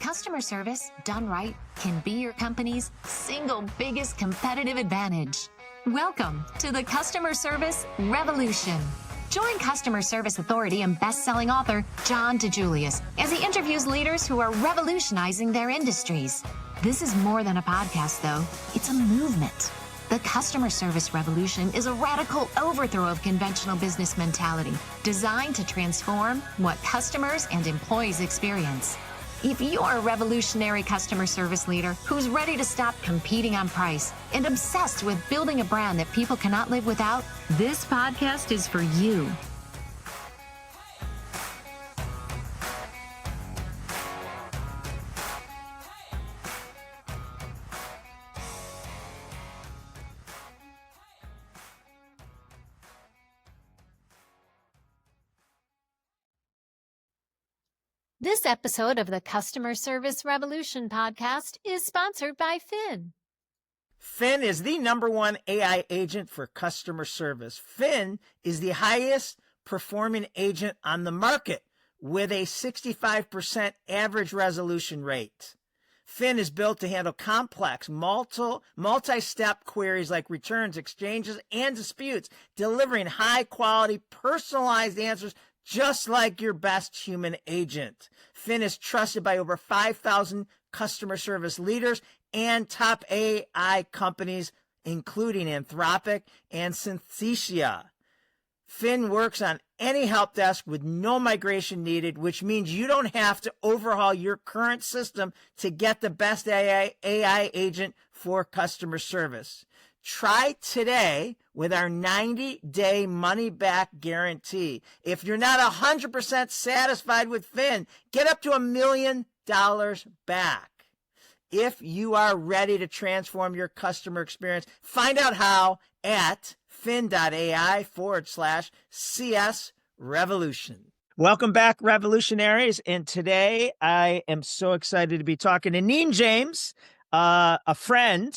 Customer service, done right, can be your company's single biggest competitive advantage. Welcome to the Customer Service Revolution. Join customer service authority and best-selling author John DiJulius as he interviews leaders who are revolutionizing their industries. This is more than a podcast, though. It's a movement. The Customer Service Revolution is a radical overthrow of conventional business mentality designed to transform what customers and employees experience. If you're a revolutionary customer service leader who's ready to stop competing on price and obsessed with building a brand that people cannot live without, this podcast is for you. This episode of the Customer Service Revolution podcast is sponsored by Fin. Fin is the #1 AI agent for customer service. Fin is the highest performing agent on the market with a 65% average resolution rate. Fin is built to handle complex, multi-step queries like returns, exchanges, and disputes, delivering high-quality, personalized answers just like your best human agent. Fin is trusted by over 5,000 customer service leaders and top AI companies, including Anthropic and Synthesia. Fin works on any help desk with no migration needed, which means you don't have to overhaul your current system to get the best AI agent for customer service. Try today with our 90-day money-back guarantee. If you're not 100% satisfied with Fin, get up to $1 million back. If you are ready to transform your customer experience, find out how at fin.ai/CS Revolution. Welcome back, revolutionaries. And today I am so excited to be talking to Neen James, a friend,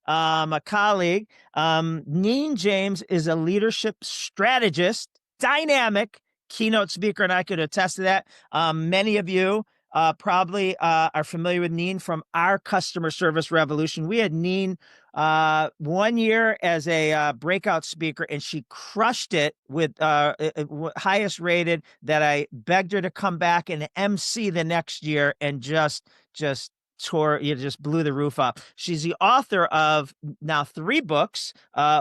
a colleague. Neen James is a leadership strategist, dynamic keynote speaker, and I could attest to that. Many of you probably are familiar with Neen from our Customer Service Revolution. We had Neen 1 year as a breakout speaker, and she crushed it with highest rated that I begged her to come back and MC the next year and just blew the roof up. She's the author of now 3 books,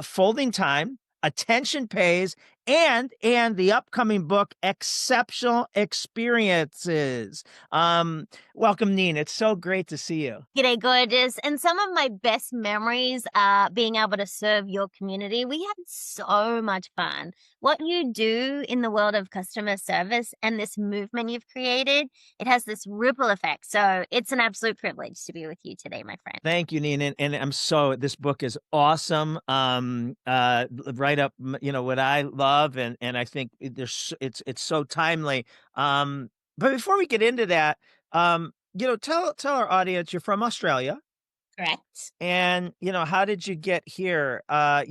Folding Time, Attention Pays, and the upcoming book, Exceptional Experiences. Welcome, Neen. It's so great to see you. G'day, gorgeous. And some of my best memories are being able to serve your community. We had so much fun. What you do in the world of customer service and this movement you've created, it has this ripple effect. So it's an absolute privilege to be with you today, my friend. Thank you, Neen. And this book is awesome. Right up, what I love. And I think it's so timely. But before we get into that, tell our audience you're from Australia. Correct. And, how did you get here? And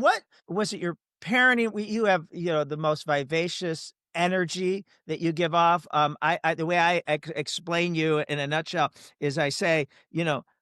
what was it your parenting? You have, the most vivacious energy that you give off. The way I explain you in a nutshell is I say,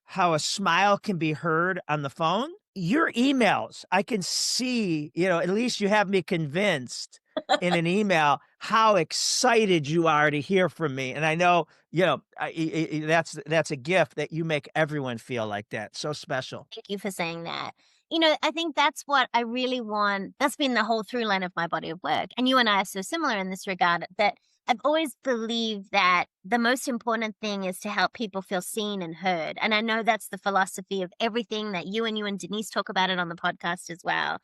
how a smile can be heard on the phone. Your emails, I can see, at least you have me convinced in an email how excited you are to hear from me. And I know, that's a gift that you make everyone feel like that. So special. Thank you for saying that. I think that's what I really want. That's been the whole through line of my body of work. And you and I are so similar in this regard that I've always believed that the most important thing is to help people feel seen and heard. And I know that's the philosophy of everything that you and Denise talk about it on the podcast as well.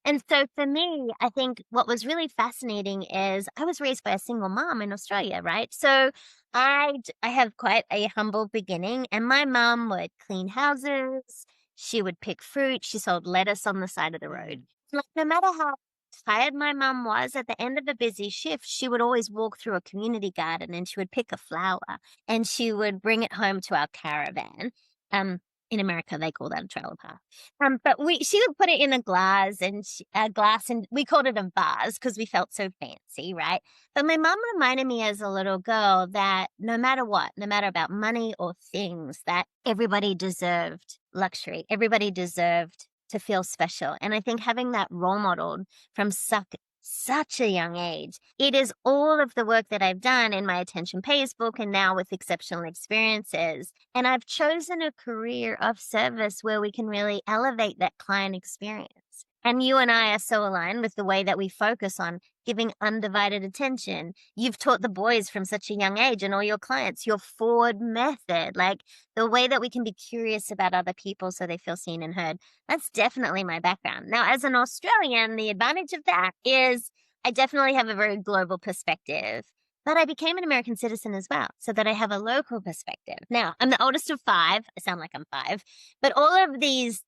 And so for me, I think what was really fascinating is I was raised by a single mom in Australia, right? So I have quite a humble beginning, and my mom would clean houses. She would pick fruit. She sold lettuce on the side of the road. Like, no matter how tired my mom was, at the end of a busy shift, she would always walk through a community garden and she would pick a flower and she would bring it home to our caravan. In America, they call that a trailer park. But she would put it in a glass, and we called it a vase because we felt so fancy, right? But my mom reminded me as a little girl that no matter what, no matter about money or things, that everybody deserved luxury. Everybody deserved to feel special. And I think having that role modeled from such a young age, it is all of the work that I've done in my Attention Pays book and now with Exceptional Experiences. And I've chosen a career of service where we can really elevate that client experience. And you and I are so aligned with the way that we focus on giving undivided attention. You've taught the boys from such a young age and all your clients your Ford method, like the way that we can be curious about other people so they feel seen and heard. That's definitely my background. Now, as an Australian, the advantage of that is I definitely have a very global perspective, but I became an American citizen as well, so that I have a local perspective. Now, I'm the oldest of 5. I sound like I'm 5, but all of these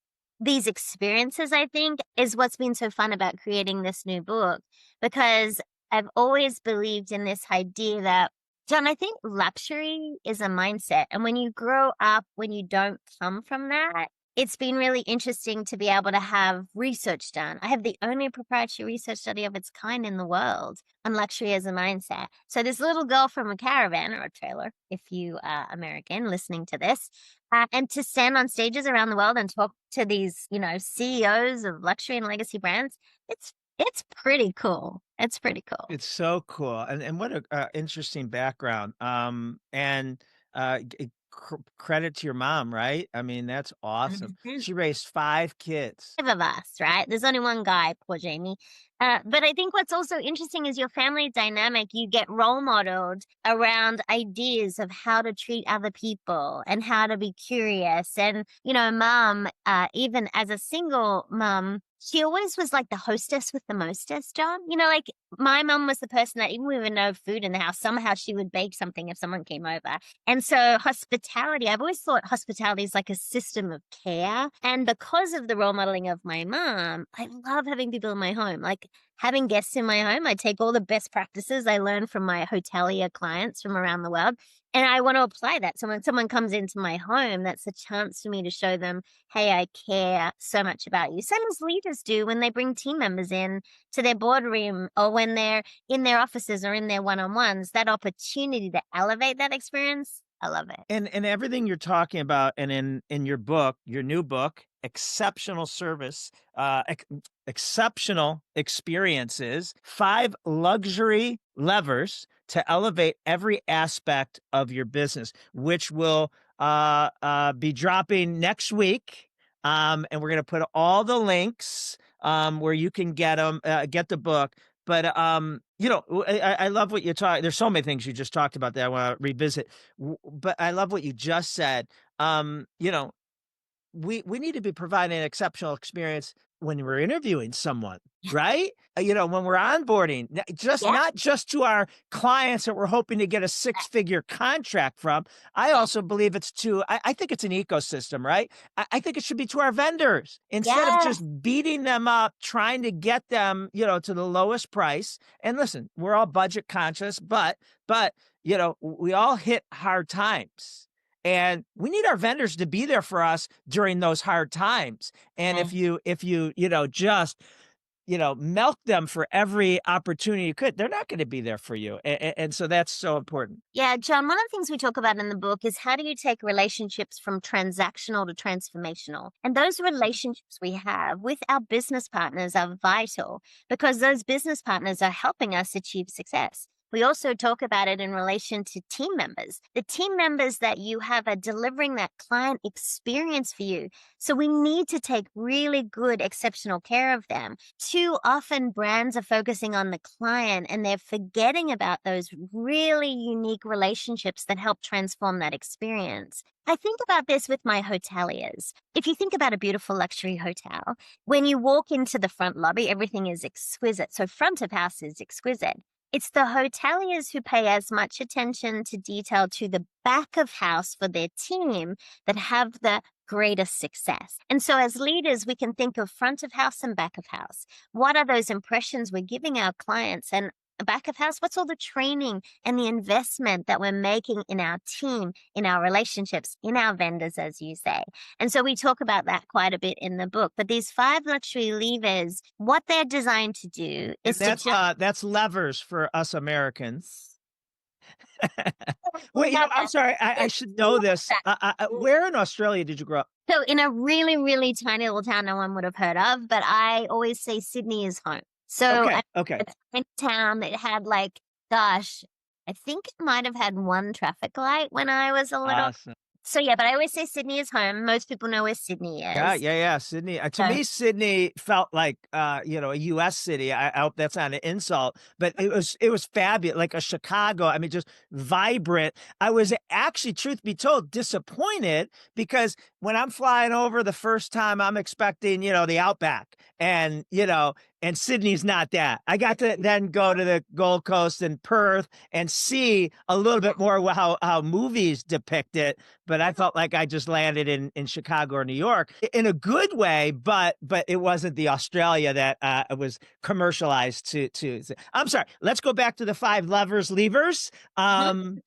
experiences, I think, is what's been so fun about creating this new book, because I've always believed in this idea that, John, I think luxury is a mindset. And when you grow up, when you don't come from that, it's been really interesting to be able to have research done. I have the only proprietary research study of its kind in the world on luxury as a mindset. So this little girl from a caravan or a trailer, if you are American listening to this, and to stand on stages around the world and talk to these, CEOs of luxury and legacy brands, it's pretty cool. It's pretty cool. It's so cool, and what a interesting background. And credit to your mom, right? I mean, that's awesome. Mhm. She raised 5 kids. 5 of us, right? There's only one guy, poor Jamie. But I think what's also interesting is your family dynamic. You get role modeled around ideas of how to treat other people and how to be curious. And, mom, even as a single mom, she always was like the hostess with the mostest, John. Like my mom was the person that even with no food in the house, somehow she would bake something if someone came over. And so hospitality, I've always thought hospitality is like a system of care. And because of the role modeling of my mom, I love having people in my home. Like having guests in my home, I take all the best practices I learned from my hotelier clients from around the world, and I want to apply that. So when someone comes into my home, that's a chance for me to show them, hey, I care so much about you. Same as leaders do when they bring team members in to their boardroom or when they're in their offices or in their one-on-ones, that opportunity to elevate that experience. I love it. And everything you're talking about, and in your book, your new book, Exceptional Service, Exceptional Experiences, 5 luxury levers to elevate every aspect of your business, which will be dropping next week. And we're going to put all the links where you can get them, get the book. But, I love what you talk. There's so many things you just talked about that I want to revisit. But I love what you just said. We need to be providing an exceptional experience when we're interviewing someone, right? When we're onboarding, not just to our clients that we're hoping to get a 6-figure contract from. I also believe it's I think it's an ecosystem, right? I think it should be to our vendors instead of just beating them up, trying to get them, to the lowest price. And listen, we're all budget conscious, but we all hit hard times. And we need our vendors to be there for us during those hard times. And if you just, milk them for every opportunity you could, they're not going to be there for you. And so that's so important. Yeah, John, one of the things we talk about in the book is how do you take relationships from transactional to transformational? And those relationships we have with our business partners are vital because those business partners are helping us achieve success. We also talk about it in relation to team members. The team members that you have are delivering that client experience for you. So we need to take really good, exceptional care of them. Too often brands are focusing on the client and they're forgetting about those really unique relationships that help transform that experience. I think about this with my hoteliers. If you think about a beautiful luxury hotel, when you walk into the front lobby, everything is exquisite. So front of house is exquisite. It's the hoteliers who pay as much attention to detail to the back of house for their team that have the greatest success. And so as leaders, we can think of front of house and back of house. What are those impressions we're giving our clients? And back of house? What's all the training and the investment that we're making in our team, in our relationships, in our vendors, as you say? And so we talk about that quite a bit in the book. But these 5 luxury levers, what they're designed to do And is to just that's levers for us Americans. Wait, I'm sorry. I should know this. Where in Australia did you grow up? So in a really, really tiny little town no one would have heard of, but I always say Sydney is home. So Okay. I Okay. it's a tiny town that had like, gosh, I think it might have had 1 traffic light when I was a little. Awesome. So yeah, but I always say Sydney is home. Most people know where Sydney Yeah, is. yeah, yeah. Sydney. To So me, Sydney felt like a U.S. city. I hope that's not an insult, but it was fabulous, like a Chicago. I mean, just vibrant. I was actually, truth be told, disappointed because when I'm flying over the first time, I'm expecting the Outback, and Sydney's not that. I got to then go to the Gold Coast and Perth and see a little bit more how movies depict it. But I felt like I just landed in Chicago or New York in a good way, but it wasn't the Australia that was commercialized to. I'm sorry. Let's go back to the 5 levers. And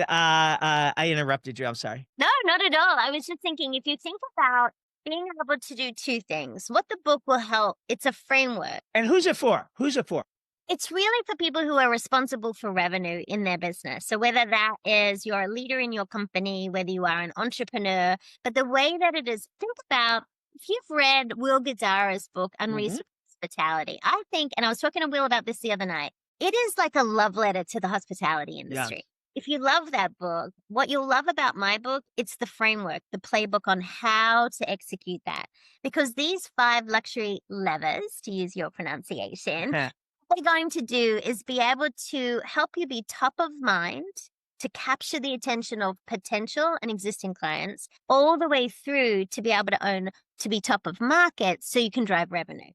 I interrupted you. I'm sorry. no, not at all. I was just thinking if you think about being able to do 2 things, what the book will help, it's a framework. And who's it for? Who's it for? It's really for people who are responsible for revenue in their business. So whether that is you're a leader in your company, whether you are an entrepreneur, but the way that it is, think about if you've read Will Guidara's book, Hmm. Unreasonable Hospitality, I think, and I was talking to Will about this the other night, it is like a love letter to the hospitality Yeah. industry. If you love that book, what you'll love about my book, it's the framework, the playbook on how to execute that. Because these 5 luxury levers, to use your pronunciation, they're going to do is be able to help you be top of mind to capture the attention of potential and existing clients all the way through to be able to be top of market so you can drive revenue.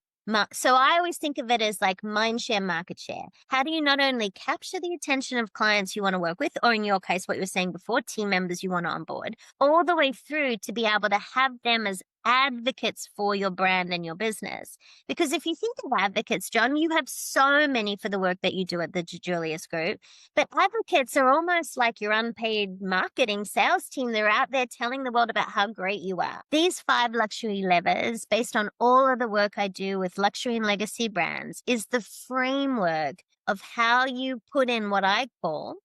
So I always think of it as like mind share, market share. How do you not only capture the attention of clients you want to work with, or in your case, what you were saying before, team members you want to onboard, all the way through to be able to have them as advocates for your brand and your business. Because if you think of advocates, John, you have so many for the work that you do at the DiJulius Group, but advocates are almost like your unpaid marketing sales team. They're out there telling the world about how great you are. These 5 luxury levers, based on all of the work I do with luxury and legacy brands, is the framework of how you put in what I call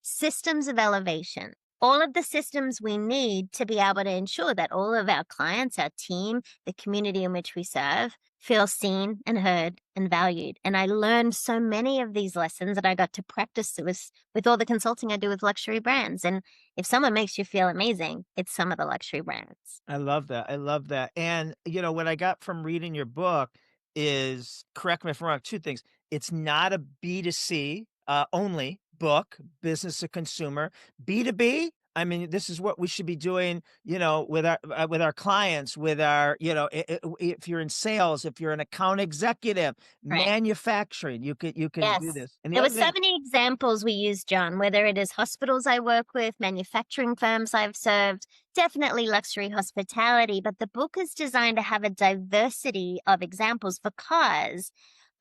systems of elevation. All of the systems we need to be able to ensure that all of our clients, our team, the community in which we serve feel seen and heard and valued. And I learned so many of these lessons that I got to practice with all the consulting I do with luxury brands. And if someone makes you feel amazing, it's some of the luxury brands. I love that. I love that. And what I got from reading your book is, correct me if I'm wrong, 2 things. It's not a B2C only book, business to consumer. B2B, I mean, this is what we should be doing, with our clients, with our, if you're in sales, if you're an account executive, Right. manufacturing, you can do Yes. this. And the There were other so thing, many examples we use, John, whether it is hospitals I work with, manufacturing firms I've served, definitely luxury hospitality, but the book is designed to have a diversity of examples because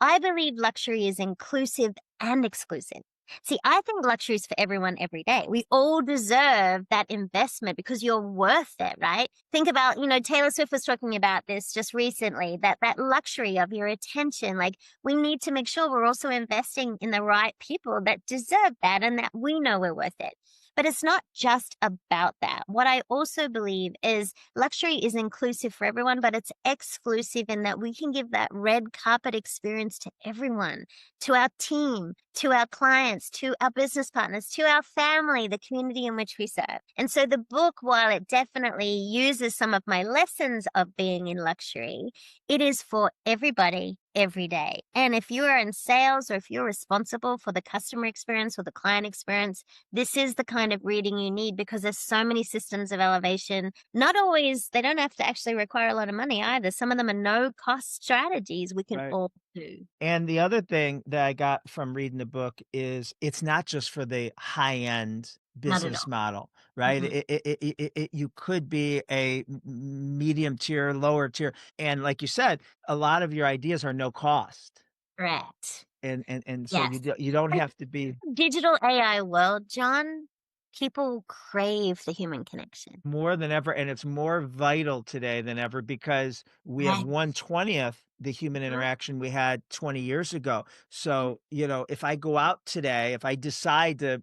I believe luxury is inclusive and exclusive. See, I think luxury is for everyone every day. We all deserve that investment because you're worth it, right? Think about, Taylor Swift was talking about this just recently, that luxury of your attention. Like we need to make sure we're also investing in the right people that deserve that and that we know we're worth it. But it's not just about that. What I also believe is luxury is inclusive for everyone, but it's exclusive in that we can give that red carpet experience to everyone, to our team, to our clients, to our business partners, to our family, the community in which we serve. And so the book, while it definitely uses some of my lessons of being in luxury, it is for everybody every day. And if you are in sales or if you're responsible for the customer experience or the client experience, this is the kind of reading you need because there's so many systems of elevation. Not always, they don't have to actually require a lot of money either. Some of them are no cost strategies we can right. all do. And the other thing that I got from reading the book is it's not just for the high end Not at business all. model, right? Mhm. You could be a medium tier, lower tier. And like you said, a lot of your ideas are no cost. Correct. And so Yes. you don't And have to be digital AI world, John, people crave the human connection. more than ever, and it's more vital today than ever because we have Right. 1/20th the human interaction we had 20 years ago. So, if I go out today, if I decide to,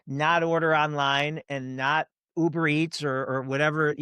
not order online and not Uber Eats or whatever,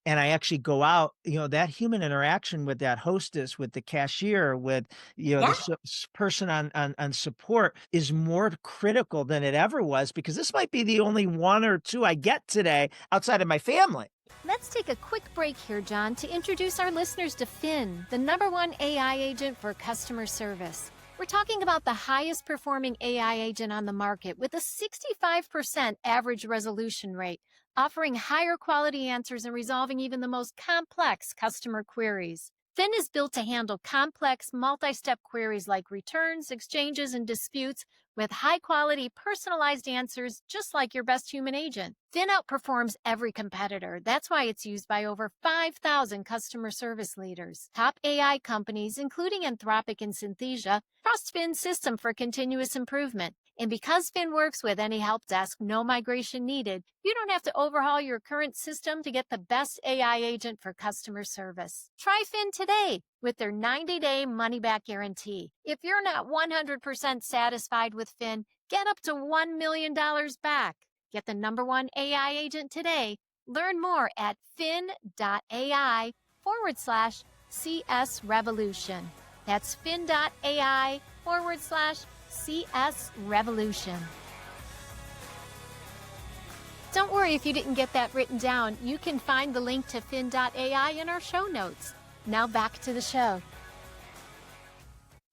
and I actually go out, that human interaction with that hostess, with the cashier, with, Yeah. the person on support is more critical than it ever was because this might be the only one or two I get today outside of my family. Let's take a quick break here, John, to introduce our listeners to Finn, the #1 AI agent for customer service. We're talking about the highest performing AI agent on the market with a 65% average resolution rate, offering higher quality answers and resolving even the most complex customer queries. Finn is built to handle complex, multi-step queries like returns, exchanges, and disputes with high-quality, personalized answers just like your best human agent. Finn outperforms every competitor. That's why it's used by over 5,000 customer service leaders. Top AI companies, including Anthropic and Synthesia, trust Finn's system for continuous improvement. And because Finn works with any help desk, no migration needed, you don't have to overhaul your current system to get the best AI agent for customer service. Try Finn today with their 90-day money-back guarantee. If you're not 100% satisfied with Finn, get up to $1 million back. Get the #1 AI agent today. Learn more at fin.ai/CS Revolution. That's fin.ai/CS Revolution. Don't worry if you didn't get that written down. You can find the link to fin.ai in our show notes. Now back to the show.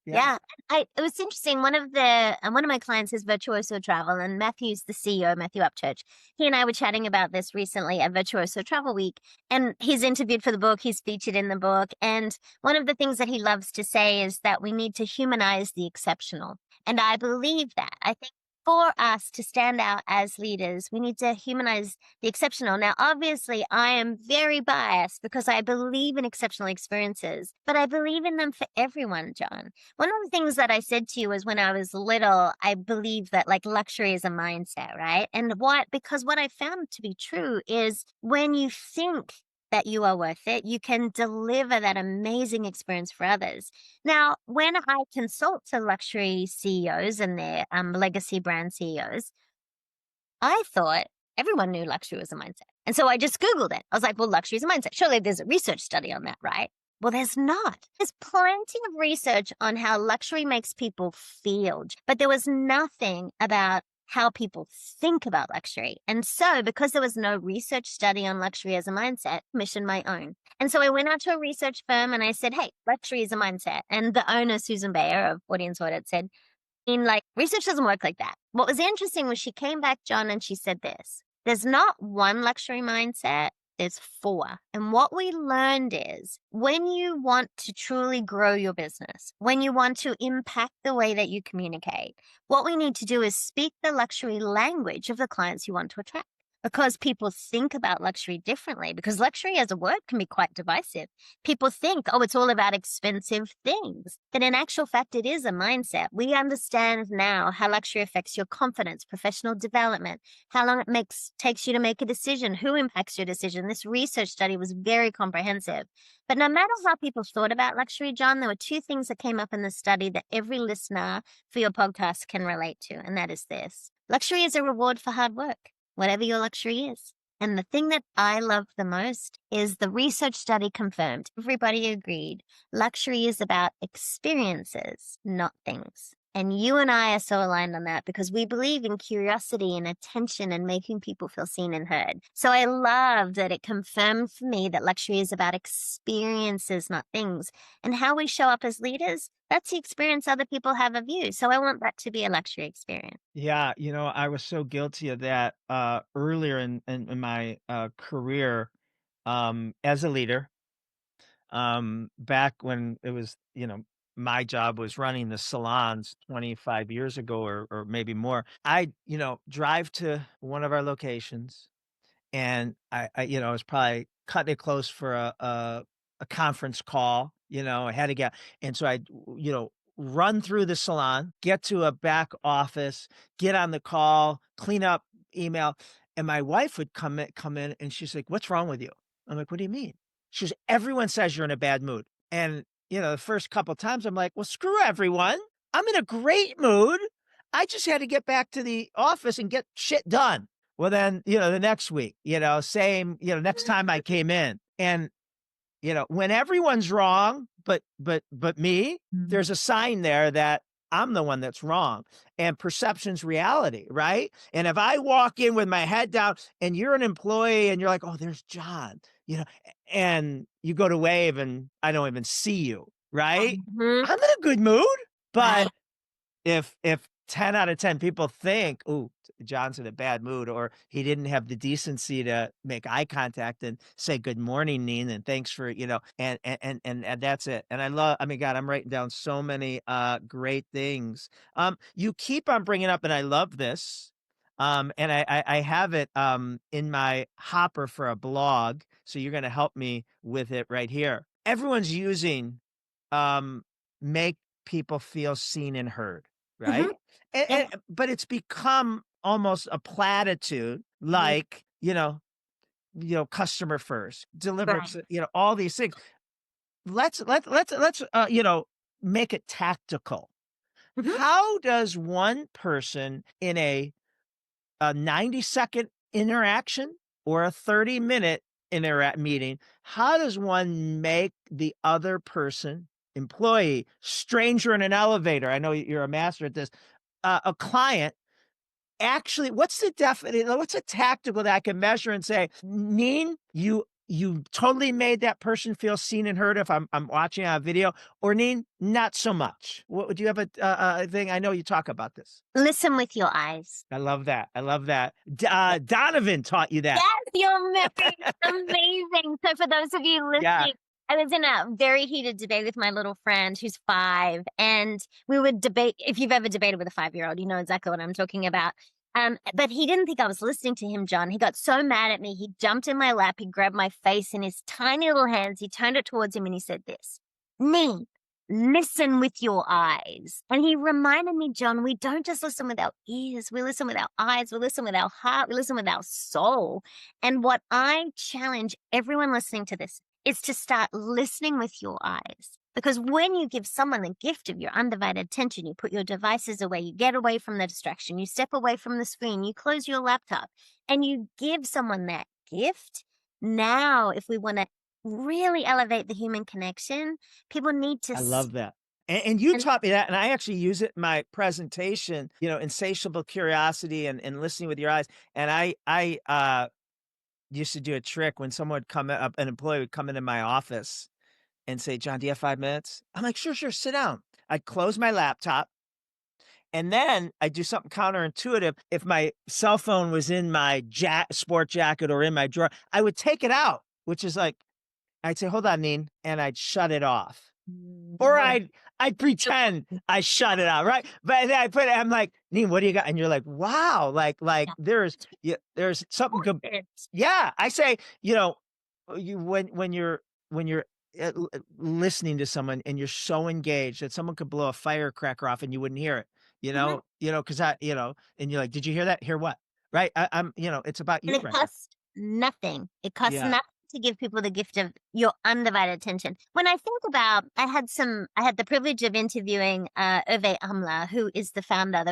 Yeah. It was interesting. One of my clients is Virtuoso Travel, and Matthew's the CEO, Matthew Upchurch. He and I were chatting about this recently at Virtuoso Travel Week, and he's interviewed for the book. He's featured in the book. And one of the things that he loves to say is that we need to humanize the exceptional. And I believe that. I think for us to stand out as leaders, we need to humanize the exceptional. Now, obviously, I am very biased because I believe in exceptional experiences, but I believe in them for everyone, John. One of the things that I said to you was when I was little, I believe that like luxury is a mindset, right? And because what I found to be true is when you think that you are worth it, you can deliver that amazing experience for others. Now, when I consult to luxury CEOs and their legacy brand CEOs, I thought everyone knew luxury was a mindset. And so I just Googled it. I was like, well, luxury is a mindset. Surely there's a research study on that, right? Well, there's not. There's plenty of research on how luxury makes people feel, but there was nothing about how people think about luxury. And so, because there was no research study on luxury as a mindset, I commissioned my own. And so I went out to a research firm and I said, hey, luxury is a mindset. And the owner, Susan Bayer of Audience Audit, said, research doesn't work like that. What was interesting was she came back, John, and she said this. There's not one luxury mindset. There's 4. And what we learned is when you want to truly grow your business, when you want to impact the way that you communicate, what we need to do is speak the luxury language of the clients you want to attract. Because people think about luxury differently, because luxury as a word can be quite divisive. People think, oh, it's all about expensive things. But in actual fact, it is a mindset. We understand now how luxury affects your confidence, professional development, how long it takes you to make a decision, who impacts your decision. This research study was very comprehensive. But no matter how people thought about luxury, John, there were 2 things that came up in the study that every listener for your podcast can relate to, and that is this. Luxury is a reward for hard work, whatever your luxury is. And the thing that I love the most is the research study confirmed. Everybody agreed. Luxury is about experiences, not things. And you and I are so aligned on that because we believe in curiosity and attention and making people feel seen and heard. So I love that it confirmed for me that luxury is about experiences, not things. And how we show up as leaders, that's the experience other people have of you. So I want that to be a luxury experience. Yeah, I was so guilty of that earlier in my career as a leader. Back when it was, my job was running the salons 25 years ago or maybe more. I, drive to one of our locations and I was probably cutting it close for a conference call, I had to get, and so I, run through the salon, get to a back office, get on the call, clean up email. And my wife would come in and she's like, "What's wrong with you?" I'm like, "What do you mean?" She goes, "Everyone says you're in a bad mood." And, the first couple times I'm like, "Well, screw everyone. I'm in a great mood. I just had to get back to the office and get shit done." Well, then, the next week, same, next time I came in and, when everyone's wrong, but me, there's a sign there that I'm the one that's wrong, and perception's reality, right? And if I walk in with my head down and you're an employee and you're like, "Oh, there's John," and you go to wave and I don't even see you, right? Mhm. I'm in a good mood, Right. but if 10 out of 10 people think, "Ooh, John's in a bad mood," or he didn't have the decency to make eye contact and say, "Good morning, Neen, and thanks for," and that's it. And I mean, God, I'm writing down so many great things. You keep on bringing up, and I love this. And I have it in my hopper for a blog, so you're going to help me with it right here. Everyone's using make people feel seen and heard, right? Mhm. And, Yeah. but it's become almost a platitude, like, customer first, deliver, Right. all these things. Let's make it tactical. Mhm. How does one person in a 90-second interaction or a 30-minute meeting, how does one make the other person, employee, stranger in an elevator, I know you're a master at this, a client, actually, what's a tactical that I can measure and say, "Neen, you totally made that person feel seen and heard if I'm watching on a video," or "Neen, not so much." What would you have a thing? I know you talk about this. Listen with your eyes. I love that. I love that. Donovan taught you that. Yes, you're amazing. So for those of you Yeah. listening, I was in a very heated debate with my little friend who's 5, and we would debate. If you've ever debated with a 5-year-old, you know exactly what I'm talking about. But he didn't think I was listening to him, John. He got so mad at me. He jumped in my lap. He grabbed my face in his tiny little hands. He turned it towards him and he said this, "Me, listen with your eyes." And he reminded me, John, we don't just listen with our ears, we listen with our eyes, we listen with our heart, we listen with our soul. And what I challenge everyone listening to this is to start listening with your eyes. Because when you give someone the gift of your undivided attention, you put your devices away, you get away from the distraction, you step away from the screen, you close your laptop, and you give someone that gift. Now, if we want to really elevate the human connection, people need to I love that. And you and taught me that, and I actually use it in my presentation, insatiable curiosity and listening with your eyes. And I used to do a trick when someone would come up, an employee would come into my office and say, "John, do you have 5 minutes?" I'm like, "Sure, sit down." I'd close my laptop, and then I'd do something counterintuitive. If my cell phone was in my sport jacket or in my drawer, I would take it out, which is like, I'd say, "Hold on, Neen," and I'd shut it off. Or Mhm. I'd pretend I shut it out, right? But then I'm like, "Neen, what do you got?" And you're like, "Wow, Yeah. there's something good." Important. Yeah, I say, when you're listening to someone and you're so engaged that someone could blow a firecracker off and you wouldn't hear it, Mhm. because and you're like, "Did you hear that? Hear what?" Right? It's about And you it right now. costs nothing. It costs Yeah. nothing to give people the gift of your undivided attention. When I think about, I had the privilege of interviewing Uwe Amler, who is the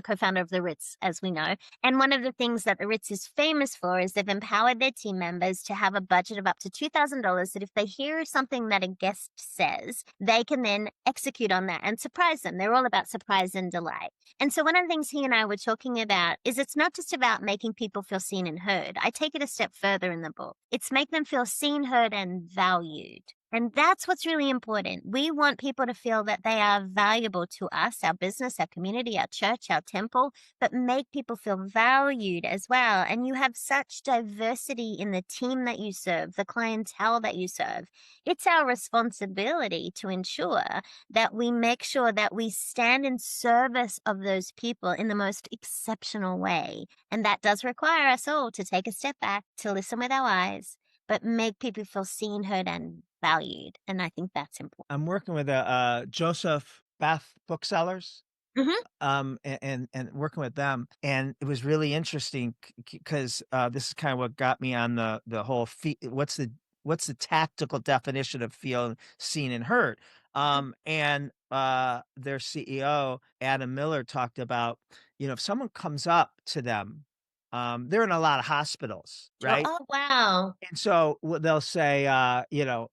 co-founder of the Ritz, as we know. And one of the things that the Ritz is famous for is they've empowered their team members to have a budget of up to $2,000 that if they hear something that a guest says, they can then execute on that and surprise them. They're all about surprise and delight. And so one of the things he and I were talking about is it's not just about making people feel seen and heard. I take it a step further in the book. It's make them feel seen, heard, and valued. And that's what's really important. We want people to feel that they are valuable to us, our business, our community, our church, our temple, but make people feel valued as well. And you have such diversity in the team that you serve, the clientele that you serve. It's our responsibility to ensure that we make sure that we stand in service of those people in the most exceptional way. And that does require us all to take a step back, to listen with our eyes, but make people feel seen, heard, and valued. And I think that's important. I'm working with a Joseph Beth booksellers. Mhm. And working with them, and it was really interesting because this is kind of what got me on the whole what's the tactical definition of feel, seen, and heard. And their CEO Adam Miller talked about, if someone comes up to them, they're in a lot of hospitals, Sure. right? Oh, wow. And so they'll say, you don't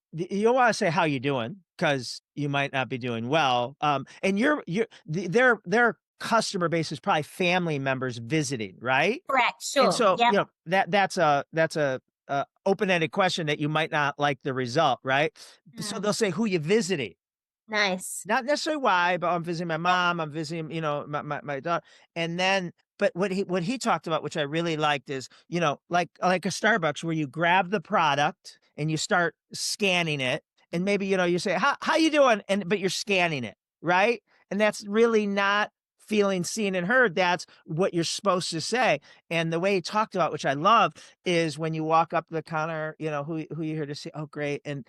want to say how you doing because you might not be doing well. And their customer base is probably family members visiting, right? Correct. And Sure. so, Yep. that's a open-ended question that you might not like the result, right? So they'll say, who you visiting? Nice. Not necessarily why, but I'm visiting my Yep. mom, I'm visiting, my daughter. And then, but what he talked about, which I really liked, is, like a Starbucks where you grab the product and you start scanning it. And maybe, you say, how you doing? But you're scanning it, right? And that's really not feeling seen and heard. That's what you're supposed to say. And the way he talked about, which I love, is when you walk up the counter, who you here to see? Oh, great. And,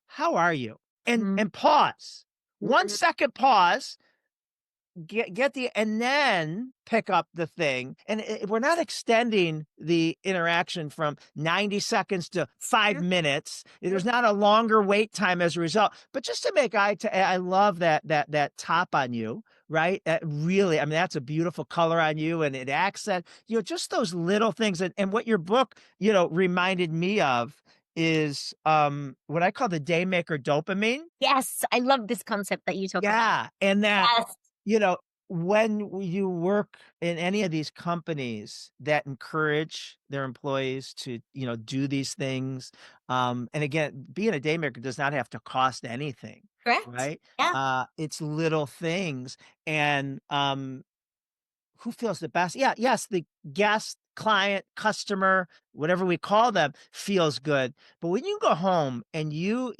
how are you? And Mhm. pause. 1 Mhm. second pause, get the, and then pick up the thing. And we're not extending the interaction from 90 seconds to 5 minutes. There's not a longer wait time as a result, but just to make I love that top on you, right? Really, I mean, that's a beautiful color on you, and it accent, just those little things. And what your book, reminded me of is what I call the Daymaker dopamine. Yes. I love this concept that you talk about. Yeah. And that, Yes. you know, when you work in any of these companies that encourage their employees to, do these things, and again, being a daymaker does not have to cost anything, Correct. right? Yeah. It's little things, and who feels the best? Yeah, yes, the guest, client, customer, whatever we call them, feels good. But when you go home and you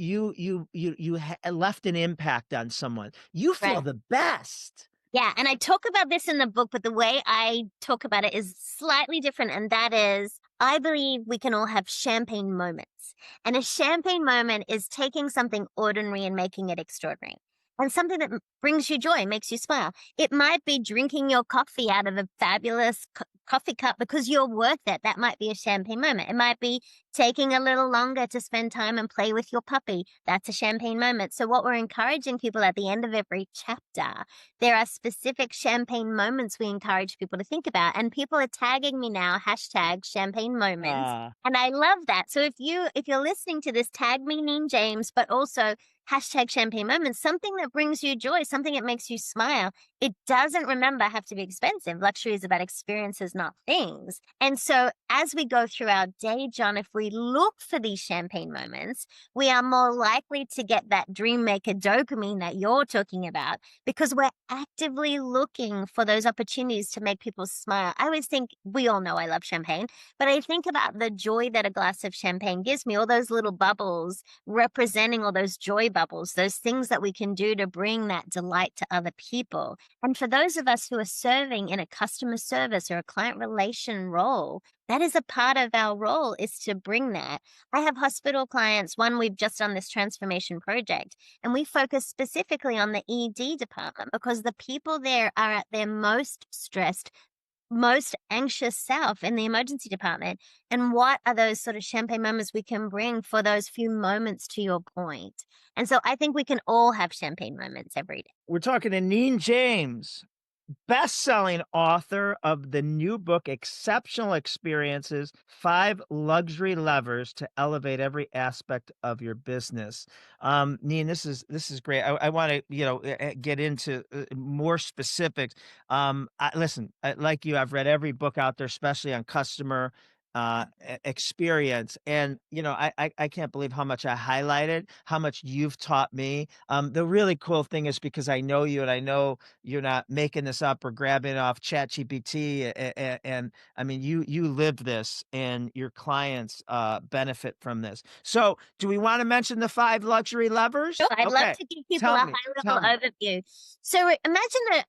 left an impact on someone, you feel Right. the best. Yeah, and I talk about this in the book, but the way I talk about it is slightly different. And that is, I believe we can all have champagne moments. And a champagne moment is taking something ordinary and making it extraordinary. And something that brings you joy, makes you smile. It might be drinking your coffee out of a fabulous coffee cup because you're worth it. That might be a champagne moment. It might be taking a little longer to spend time and play with your puppy. That's a champagne moment. So what we're encouraging people at the end of every chapter, there are specific champagne moments we encourage people to think about. And people are tagging me now, hashtag champagne moments. Uh, And I love that. So if you're listening to this, tag me Neen James, but also hashtag champagne moments, something that brings you joy, something that makes you smile. It doesn't, remember, have to be expensive. Luxury is about experiences, not things. And so as we go through our day, John, if we look for these champagne moments, we are more likely to get that dream maker dopamine that you're talking about, because we're actively looking for those opportunities to make people smile. I always think, we all know I love champagne, but I think about the joy that a glass of champagne gives me, all those little bubbles representing all those joy bubbles, those things that we can do to bring that delight to other people. And for those of us who are serving in a customer service or a client relation role, that is a part of our role, is to bring that. I have hospital clients, one, we've just done this transformation project, and we focus specifically on the ED department because the people there are at their most stressed, most anxious self in the emergency department. And what are those sort of champagne moments we can bring for those few moments, to your point? And so I think we can all have champagne moments every day. we're talking to Neen James, best-selling author of the new book, Exceptional Experiences, 5 Luxury Levers to Elevate Every Aspect of Your Business. Neen, this is great. I want to, get into more specifics. Listen, like you, I've read every book out there, especially on customer experience. And, I can't believe how much I highlighted, how much you've taught me. The really cool thing is, because I know you and I know you're not making this up or grabbing it off ChatGPT. And I mean, you live this, and your clients benefit from this. So do we want to mention the 5 luxury levers? Sure, I'd love Okay. to give people Tell a me, high-level tell me. overview. So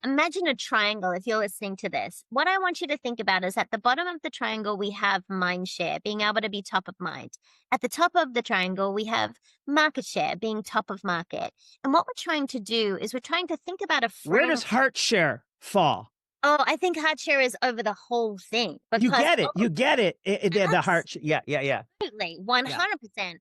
imagine a triangle if you're listening to this. What I want you to think about is, at the bottom of the triangle, we have mind share, being able to be top of mind. At the top of the triangle, we have market share, being top of market. And what we're trying to do is we're trying to think about a Where frame. does heart share fall? Oh, I think heart share is over the whole thing You because get it. You get it. The heart. Yeah. absolutely, Yeah. 100%.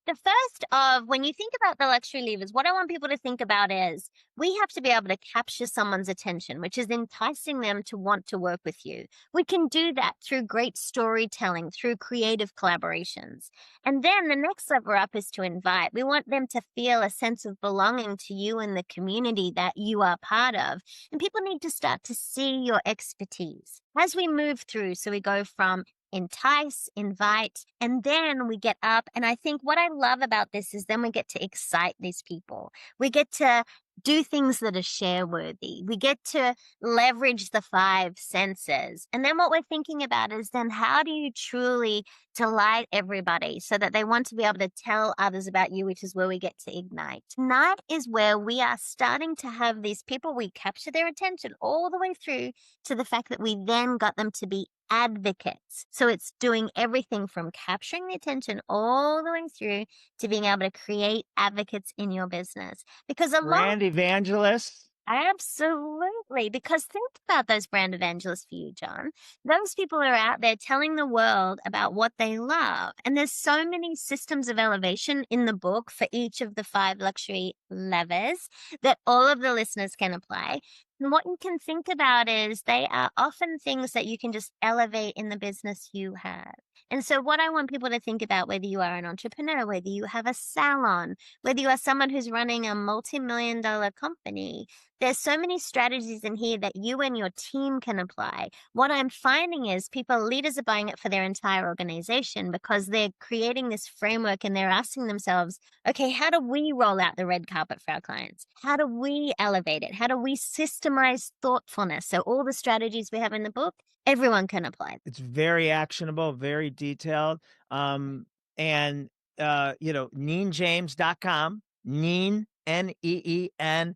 The first of when you think about the luxury levers, what I want people to think about is we have to be able to capture someone's attention, which is enticing them to want to work with you. We can do that through great storytelling, through creative collaborations. And then the next level up is to invite. We want them to feel a sense of belonging to you and the community that you are part of. And people need to start to see your expertise as we move through. So we go from entice, invite, and then we get up. And I think what I love about this is then we get to excite these people. We get to do things that are share worthy. We get to leverage the five senses. And then what we're thinking about is then how do you truly delight everybody so that they want to be able to tell others about you, which is where we get to ignite. Tonight is where we are starting to have these people, we capture their attention all the way through to the fact that we then got them to be advocates. So it's doing everything from capturing the attention all the way through to being able to create advocates in your business. Because a lot Brand evangelists. absolutely. Because think about those brand evangelists for you, John. Those people are out there telling the world about what they love. And there's so many systems of elevation in the book for each of the 5 luxury levers that all of the listeners can apply. And what you can think about is they are often things that you can just elevate in the business you have. And so what I want people to think about, whether you are an entrepreneur, whether you have a salon, whether you are someone who's running a multi-million-dollar company, there's so many strategies in here that you and your team can apply. What I'm finding is leaders are buying it for their entire organization because they're creating this framework and they're asking themselves, okay, how do we roll out the red carpet for our clients? How do we elevate it? How do we systemize thoughtfulness? So all the strategies we have in the book, everyone can apply. It's very actionable, very detailed. NeenJames.com, Neen, NeenJames,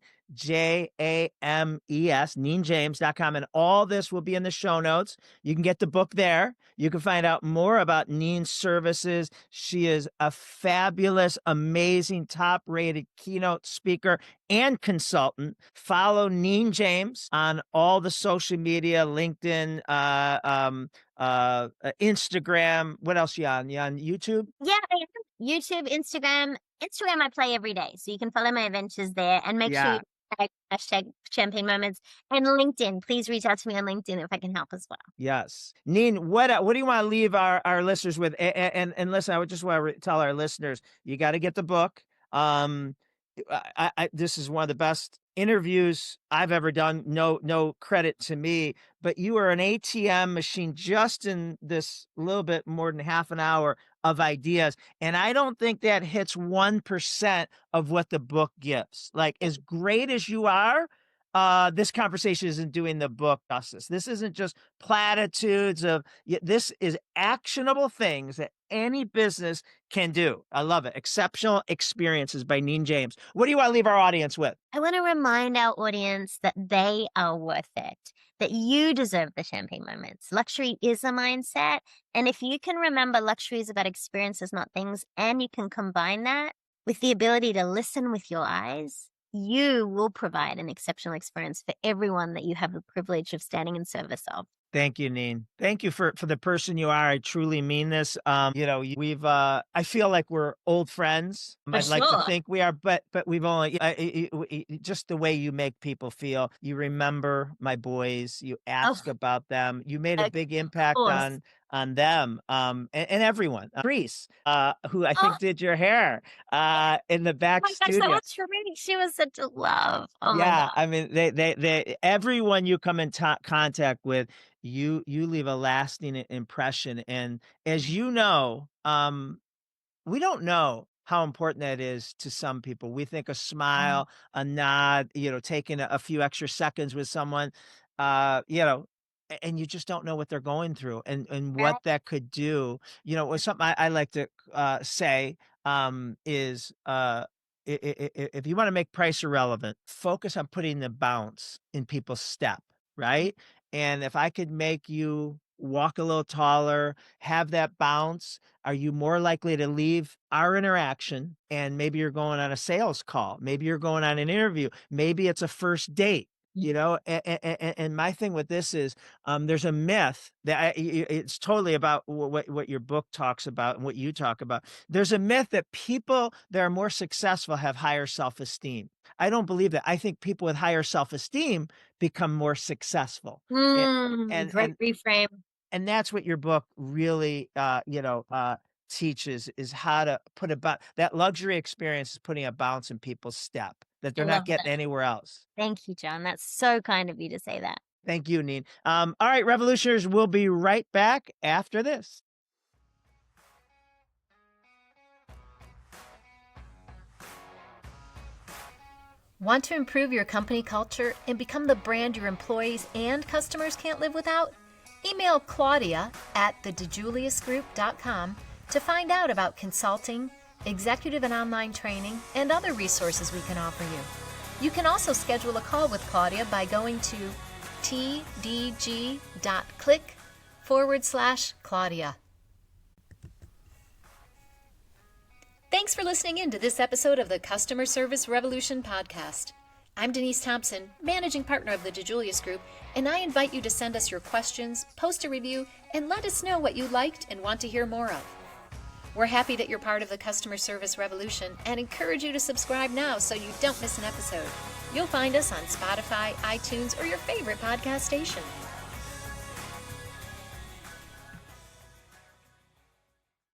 NeenJames.com. And all this will be in the show notes. You can get the book there. You can find out more about Neen's services. She is a fabulous, amazing, top-rated keynote speaker and consultant. Follow Neen James on all the social media, LinkedIn, Instagram. What else you on? You on YouTube? Yeah, I am. YouTube, Instagram. Instagram I play every day. So you can follow my adventures there and make sure you hashtag champagne moments and LinkedIn. Please reach out to me on LinkedIn if I can help as well. Yes. Neen, what do you want to leave our listeners with? And listen, I would just want to tell our listeners, you got to get the book. This is one of the best interviews I've ever done. No credit to me, but you are an ATM machine just in this little bit more than half an hour of ideas. And I don't think that hits 1% of what the book gives. Like, as great as you are, this conversation isn't doing the book justice. This isn't just platitudes this is actionable things that any business can do. I love it. Exceptional Experiences by Neen James. What do you want to leave our audience with? I want to remind our audience that they are worth it, that you deserve the champagne moments. Luxury is a mindset. And if you can remember luxury is about experiences, not things, and you can combine that with the ability to listen with your eyes, you will provide an exceptional experience for everyone that you have the privilege of standing in service of. Thank you, Neen. Thank you for the person you are. I truly mean this. We've I feel like we're old friends. I'd like to think we are, but we've only just the way you make people feel. You remember my boys. You ask about them. You made a big impact on them, and everyone. Reese, who I think did your hair in the back studio. That was terrific. She was such a love. Oh my God. I mean, they everyone you come in contact with, you leave a lasting impression. And as you know, we don't know how important that is to some people. We think a smile, a nod, taking a few extra seconds with someone, and you just don't know what they're going through and what that could do. Something I like to say is if you want to make price irrelevant, focus on putting the bounce in people's step, right? And if I could make you walk a little taller, have that bounce? Are you more likely to leave our interaction and maybe you're going on a sales call? Maybe you're going on an interview. Maybe it's a first date. And my thing with this is there's a myth that it's totally about what your book talks about and what you talk about. There's a myth that people that are more successful have higher self-esteem. I don't believe that. I think people with higher self-esteem become more successful. Great reframe. And that's what your book really, teaches, is how to put that luxury experience is putting a bounce in people's step that they're I not love getting that. anywhere else. Thank you, John. That's so kind of you to say that. Thank you, Neen. All right, Revolutioners, we'll be right back after this. Want to improve your company culture and become the brand your employees and customers can't live without? Email Claudia at thedijuliusgroup.com to find out about consulting, executive and online training, and other resources we can offer you. You can also schedule a call with Claudia by going to tdg.click/Claudia. Thanks for listening in to this episode of the Customer Service Revolution podcast. I'm Denise Thompson, managing partner of the DiJulius Group, and I invite you to send us your questions, post a review, and let us know what you liked and want to hear more of. We're happy that you're part of the Customer Service Revolution and encourage you to subscribe now so you don't miss an episode. You'll find us on Spotify, iTunes, or your favorite podcast station.